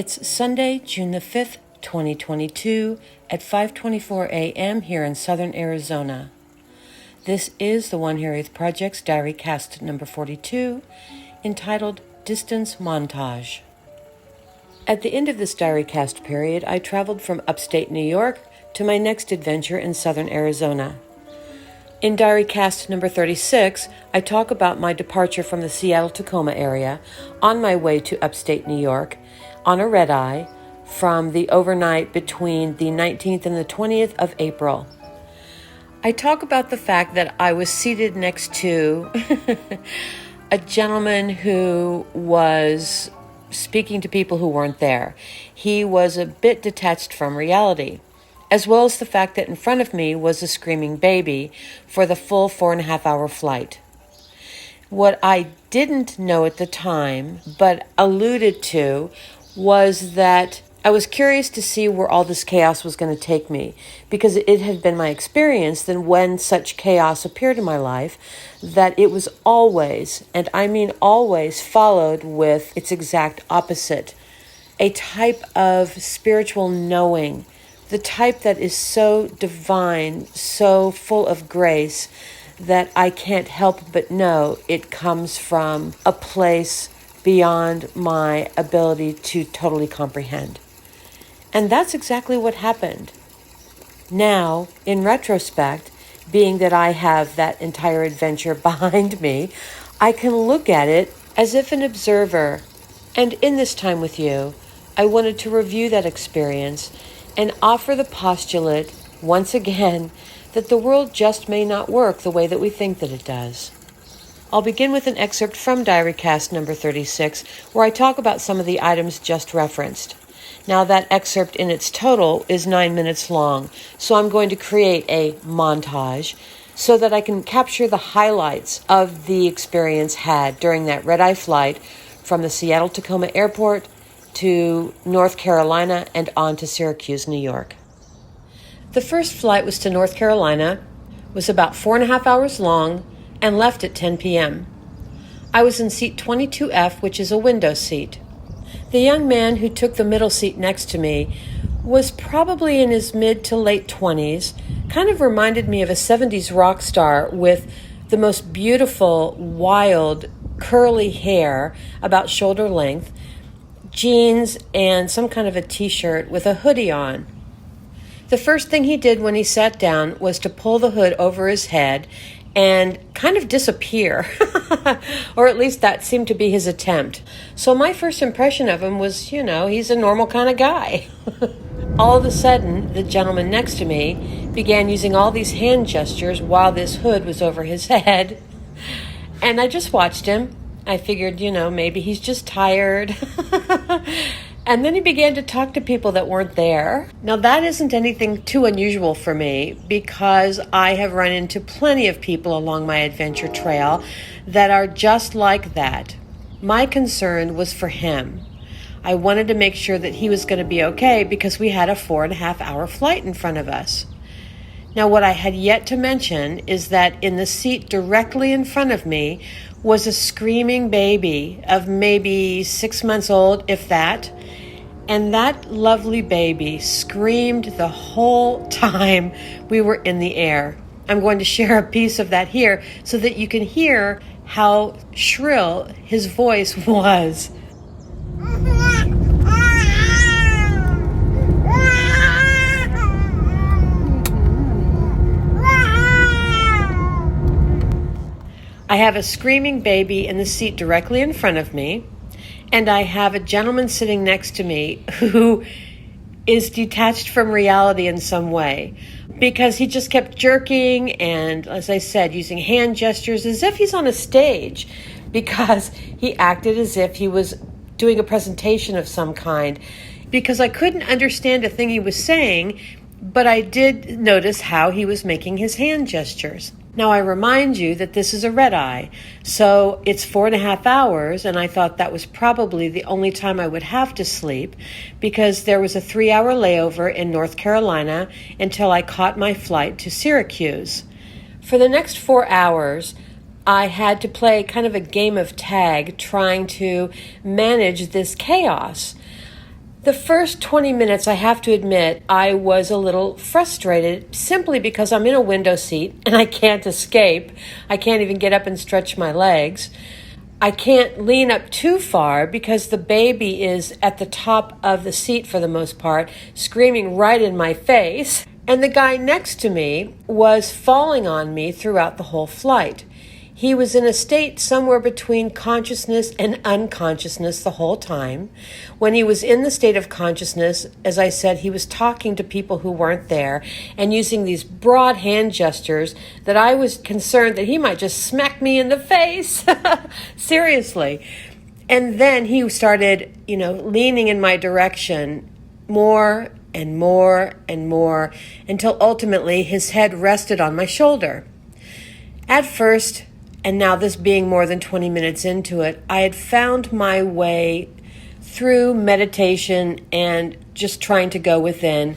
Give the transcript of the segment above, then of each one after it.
It's Sunday, June the 5th, 2022 at 5:24 a.m. here in southern Arizona. This is the TheOneHiraethProject's DiaryCast number 42, entitled Distance Montage. At the end of this DiaryCast period, I traveled from upstate New York to my next adventure in southern Arizona. In DiaryCast number 36, I talk about my departure from the Seattle-Tacoma area on my way to upstate New York on a red-eye from the overnight between the 19th and the 20th of April. I talk about the fact that I was seated next to a gentleman who was speaking to people who weren't there. He was a bit detached from reality, as well as the fact that in front of me was a screaming baby for the full 4.5-hour flight. What I didn't know at the time, but alluded to, was that I was curious to see where all this chaos was going to take me, because it had been my experience that when such chaos appeared in my life, that it was always, and I mean always, followed with its exact opposite, a type of spiritual knowing, the type that is so divine, so full of grace, that I can't help but know it comes from a place beyond my ability to totally comprehend. And that's exactly what happened. Now, in retrospect, being that I have that entire adventure behind me, I can look at it as if an observer. And in this time with you, I wanted to review that experience and offer the postulate, once again, that the world just may not work the way that we think that it does. I'll begin with an excerpt from DiaryCast number 36, where I talk about some of the items just referenced. Now, that excerpt in its total is 9 minutes long, so I'm going to create a montage so that I can capture the highlights of the experience had during that red-eye flight from the Seattle-Tacoma airport to North Carolina and on to Syracuse, New York. The first flight was to North Carolina, was about 4.5 hours long, and left at 10 p.m. I was in seat 22F, which is a window seat. The young man who took the middle seat next to me was probably in his mid to late 20s, kind of reminded me of a 70s rock star with the most beautiful, wild, curly hair about shoulder length, jeans, and some kind of a t-shirt with a hoodie on. The first thing he did when he sat down was to pull the hood over his head and kind of disappear, or at least that seemed to be his attempt. So my first impression of him was, he's a normal kind of guy. All of a sudden, the gentleman next to me began using all these hand gestures while this hood was over his head, and I just watched him. I figured, maybe he's just tired. And then he began to talk to people that weren't there. Now, that isn't anything too unusual for me, because I have run into plenty of people along my adventure trail that are just like that. My concern was for him. I wanted to make sure that he was going to be okay because we had a 4.5-hour flight in front of us. Now, what I had yet to mention is that in the seat directly in front of me was a screaming baby of maybe 6 months old, if that. And that lovely baby screamed the whole time we were in the air. I'm going to share a piece of that here so that you can hear how shrill his voice was. I have a screaming baby in the seat directly in front of me, and I have a gentleman sitting next to me who is detached from reality in some way, because he just kept jerking and, as I said, using hand gestures as if he's on a stage, because he acted as if he was doing a presentation of some kind, because I couldn't understand a thing he was saying, but I did notice how he was making his hand gestures. Now, I remind you that this is a red eye, so it's 4.5 hours, and I thought that was probably the only time I would have to sleep, because there was a 3-hour layover in North Carolina until I caught my flight to Syracuse. For the next 4 hours, I had to play kind of a game of tag trying to manage this chaos. The first 20 minutes, I have to admit, I was a little frustrated simply because I'm in a window seat and I can't escape. I can't even get up and stretch my legs. I can't lean up too far because the baby is at the top of the seat for the most part, screaming right in my face. And the guy next to me was falling on me throughout the whole flight. He was in a state somewhere between consciousness and unconsciousness the whole time. When he was in the state of consciousness, as I said, he was talking to people who weren't there and using these broad hand gestures that I was concerned that he might just smack me in the face. Seriously. And then he started, leaning in my direction more and more and more until ultimately his head rested on my shoulder. At first, and now this being more than 20 minutes into it, I had found my way through meditation and just trying to go within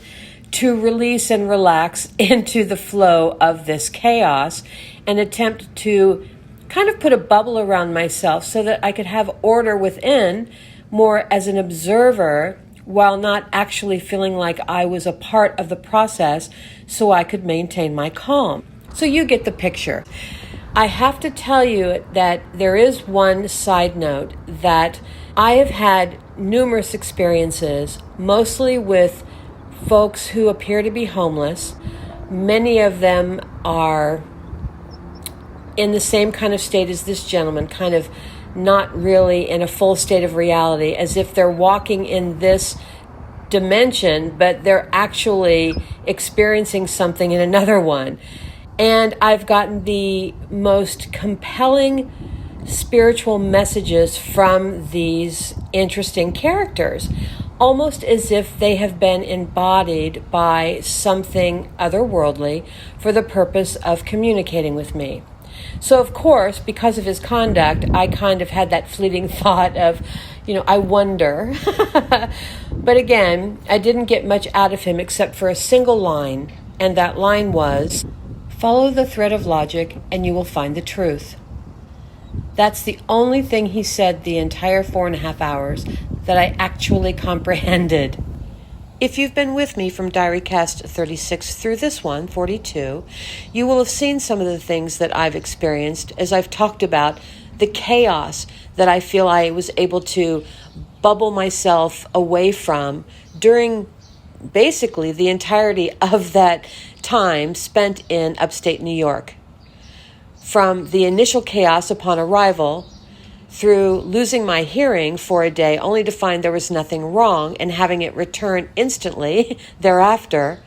to release and relax into the flow of this chaos and attempt to kind of put a bubble around myself so that I could have order within more as an observer while not actually feeling like I was a part of the process so I could maintain my calm. So you get the picture. I have to tell you that there is one side note that I have had numerous experiences, mostly with folks who appear to be homeless. Many of them are in the same kind of state as this gentleman, kind of not really in a full state of reality, as if they're walking in this dimension, but they're actually experiencing something in another one. And I've gotten the most compelling spiritual messages from these interesting characters, almost as if they have been embodied by something otherworldly for the purpose of communicating with me. So, of course, because of his conduct, I kind of had that fleeting thought of, I wonder. But again, I didn't get much out of him except for a single line, and that line was, "Follow the thread of logic and you will find the truth." That's the only thing he said the entire 4.5 hours that I actually comprehended. If you've been with me from DiaryCast 36 through this one, 42, you will have seen some of the things that I've experienced as I've talked about the chaos that I feel I was able to bubble myself away from during basically the entirety of that time spent in upstate New York. From the initial chaos upon arrival, through losing my hearing for a day only to find there was nothing wrong and having it return instantly thereafter,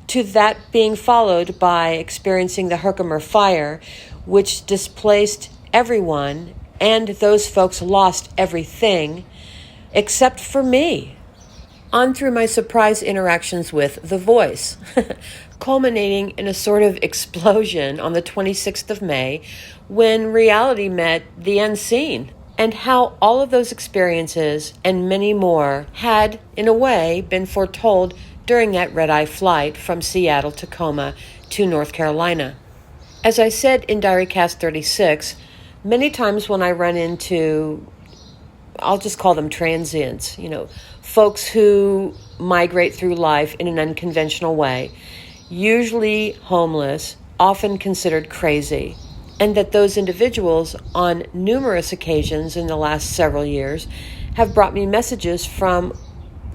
to that being followed by experiencing the Herkimer fire, which displaced everyone, and those folks lost everything except for me. On through my surprise interactions with the voice, culminating in a sort of explosion on the 26th of May when reality met the unseen, and how all of those experiences and many more had, in a way, been foretold during that red-eye flight from Seattle, Tacoma to North Carolina. As I said in DiaryCast 36, many times when I run into, I'll just call them transients, folks who migrate through life in an unconventional way, usually homeless, often considered crazy, and that those individuals on numerous occasions in the last several years have brought me messages from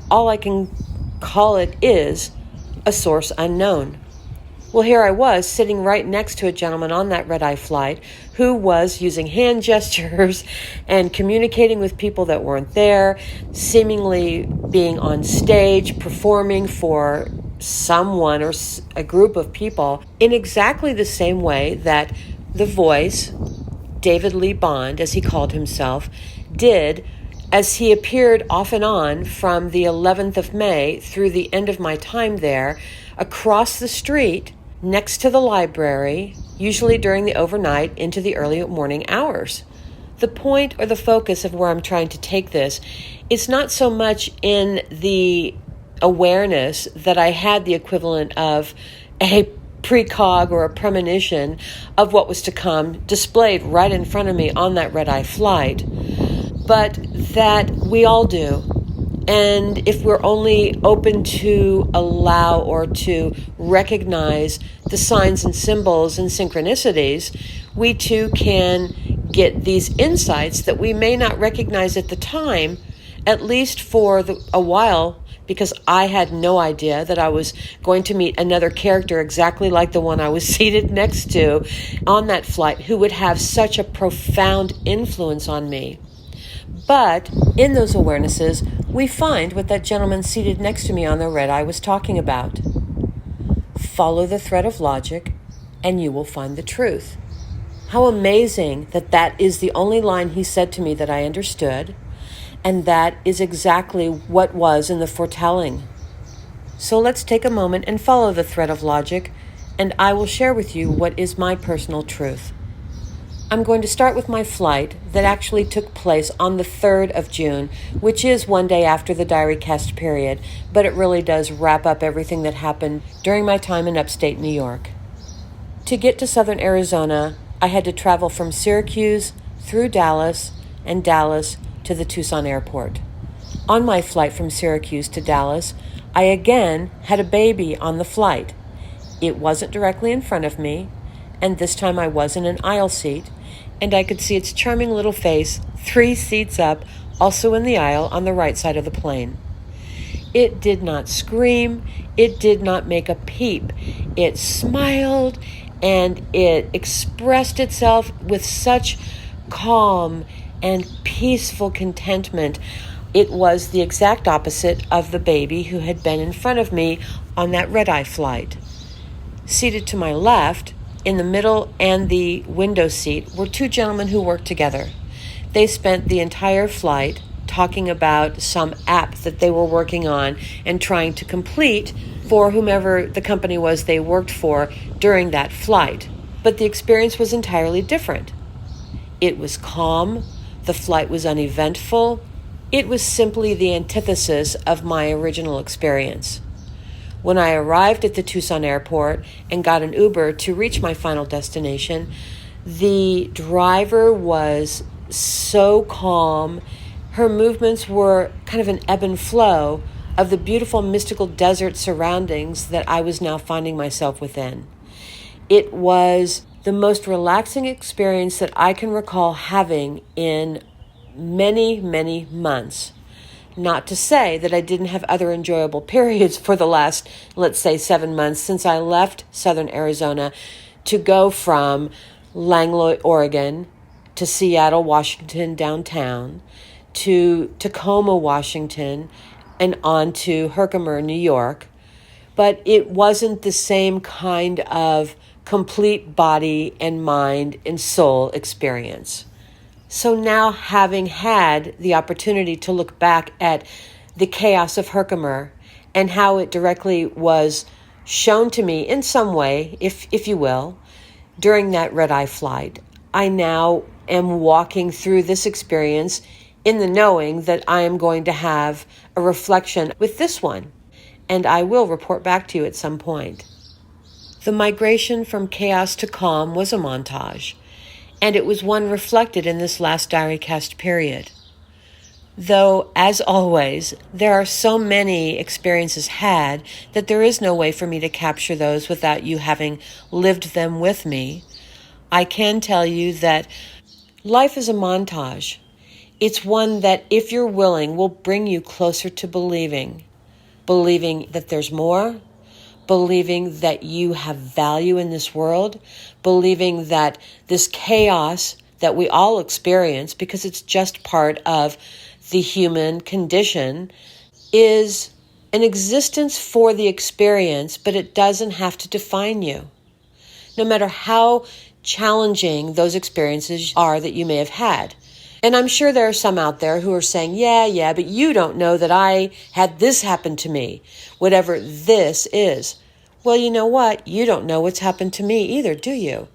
all I can call it is a source unknown. Well, here I was sitting right next to a gentleman on that red-eye flight who was using hand gestures and communicating with people that weren't there, seemingly being on stage, performing for someone or a group of people in exactly the same way that the voice, David Lee Bond, as he called himself, did as he appeared off and on from the 11th of May through the end of my time there, across the street next to the library, usually during the overnight into the early morning hours. The point or the focus of where I'm trying to take this is not so much in the awareness that I had the equivalent of a precog or a premonition of what was to come displayed right in front of me on that red-eye flight, but that we all do. And if we're only open to allow or to recognize the signs and symbols and synchronicities, we too can get these insights that we may not recognize at the time, at least for a while, because I had no idea that I was going to meet another character exactly like the one I was seated next to on that flight, who would have such a profound influence on me. But in those awarenesses, we find what that gentleman seated next to me on the red eye was talking about. Follow the thread of logic, and you will find the truth. How amazing that that is the only line he said to me that I understood, and that is exactly what was in the foretelling. So let's take a moment and follow the thread of logic, and I will share with you what is my personal truth. I'm going to start with my flight that actually took place on the 3rd of June, which is one day after the DiaryCast period, but it really does wrap up everything that happened during my time in upstate New York. To get to southern Arizona, I had to travel from Syracuse through Dallas and Dallas to the Tucson airport. On my flight from Syracuse to Dallas, I again had a baby on the flight. It wasn't directly in front of me, and this time I was in an aisle seat, and I could see its charming little face 3 seats up, also in the aisle on the right side of the plane. It did not scream, it did not make a peep. It smiled, and it expressed itself with such calm and peaceful contentment. It was the exact opposite of the baby who had been in front of me on that red-eye flight. Seated to my left, in the middle and the window seat, were 2 gentlemen who worked together. They spent the entire flight talking about some app that they were working on and trying to complete for whomever the company was they worked for during that flight. But the experience was entirely different. It was calm. The flight was uneventful. It was simply the antithesis of my original experience. When I arrived at the Tucson airport and got an Uber to reach my final destination, the driver was so calm. Her movements were kind of an ebb and flow of the beautiful mystical desert surroundings that I was now finding myself within. It was the most relaxing experience that I can recall having in many, many months. Not to say that I didn't have other enjoyable periods for the last, let's say, 7 months since I left southern Arizona to go from Langlois, Oregon, to Seattle, Washington, downtown, to Tacoma, Washington, and on to Herkimer, New York. But it wasn't the same kind of complete body and mind and soul experience. So now, having had the opportunity to look back at the chaos of Herkimer and how it directly was shown to me in some way, if you will, during that red-eye flight, I now am walking through this experience in the knowing that I am going to have a reflection with this one, and I will report back to you at some point. The migration from chaos to calm was a montage, and it was one reflected in this last DiaryCast period. Though, as always, there are so many experiences had that there is no way for me to capture those without you having lived them with me, I can tell you that life is a montage. It's one that, if you're willing, will bring you closer to believing that there's more, believing that you have value in this world, believing that this chaos that we all experience, because it's just part of the human condition, is an existence for the experience, but it doesn't have to define you. No matter how challenging those experiences are that you may have had. And I'm sure there are some out there who are saying, yeah, but you don't know that I had this happen to me, whatever this is. Well, you know what? You don't know what's happened to me either, do you?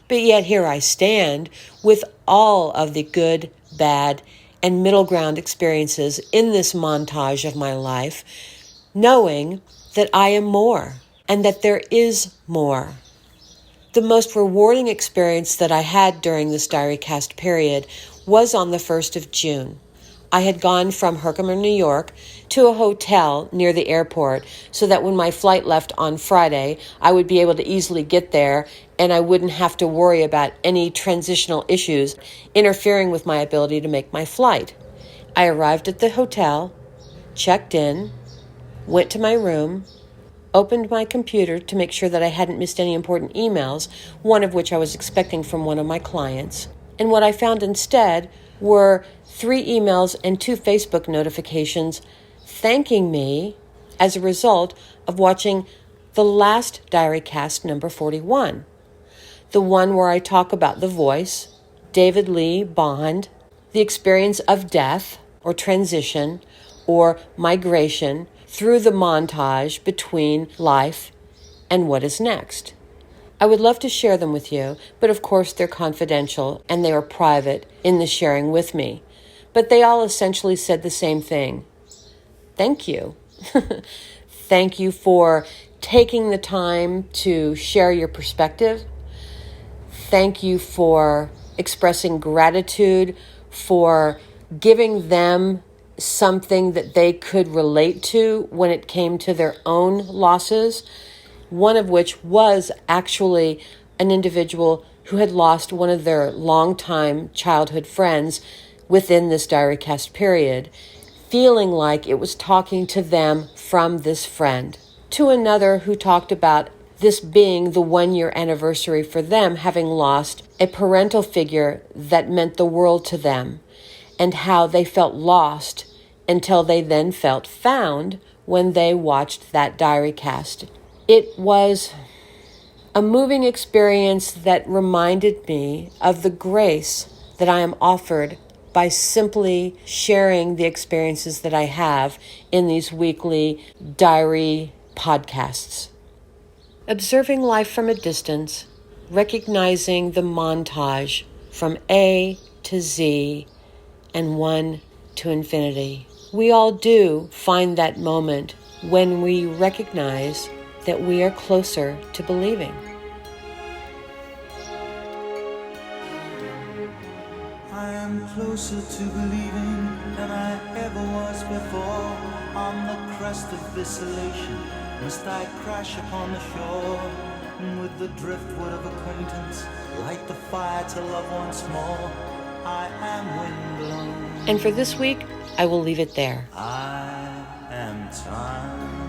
But yet here I stand with all of the good, bad, and middle ground experiences in this montage of my life, knowing that I am more and that there is more. The most rewarding experience that I had during this DiaryCast period was on the 1st of June. I had gone from Herkimer, New York, to a hotel near the airport so that when my flight left on Friday, I would be able to easily get there and I wouldn't have to worry about any transitional issues interfering with my ability to make my flight. I arrived at the hotel, checked in, went to my room, opened my computer to make sure that I hadn't missed any important emails, one of which I was expecting from one of my clients. And what I found instead were 3 emails and 2 Facebook notifications thanking me as a result of watching the last DiaryCast number 41, the one where I talk about the voice, David Lee Bond, the experience of death or transition or migration through the montage between life and what is next. I would love to share them with you, but of course they're confidential and they are private in the sharing with me. But they all essentially said the same thing. Thank you. Thank you for taking the time to share your perspective. Thank you for expressing gratitude for giving them something that they could relate to when it came to their own losses, one of which was actually an individual who had lost one of their longtime childhood friends within this DiaryCast period, feeling like it was talking to them from this friend. To another who talked about this being the 1-year anniversary for them having lost a parental figure that meant the world to them, and how they felt lost until they then felt found when they watched that DiaryCast. It was a moving experience that reminded me of the grace that I am offered by simply sharing the experiences that I have in these weekly diary podcasts. Observing life from a distance, recognizing the montage from A to Z and 1 to infinity. We all do find that moment when we recognize that we are closer to believing. I am closer to believing than I ever was before. On the crest of this elation, must I crash upon the shore, and with the driftwood of acquaintance, light the fire to love once more. I am windblown. And for this week, I will leave it there. I am time.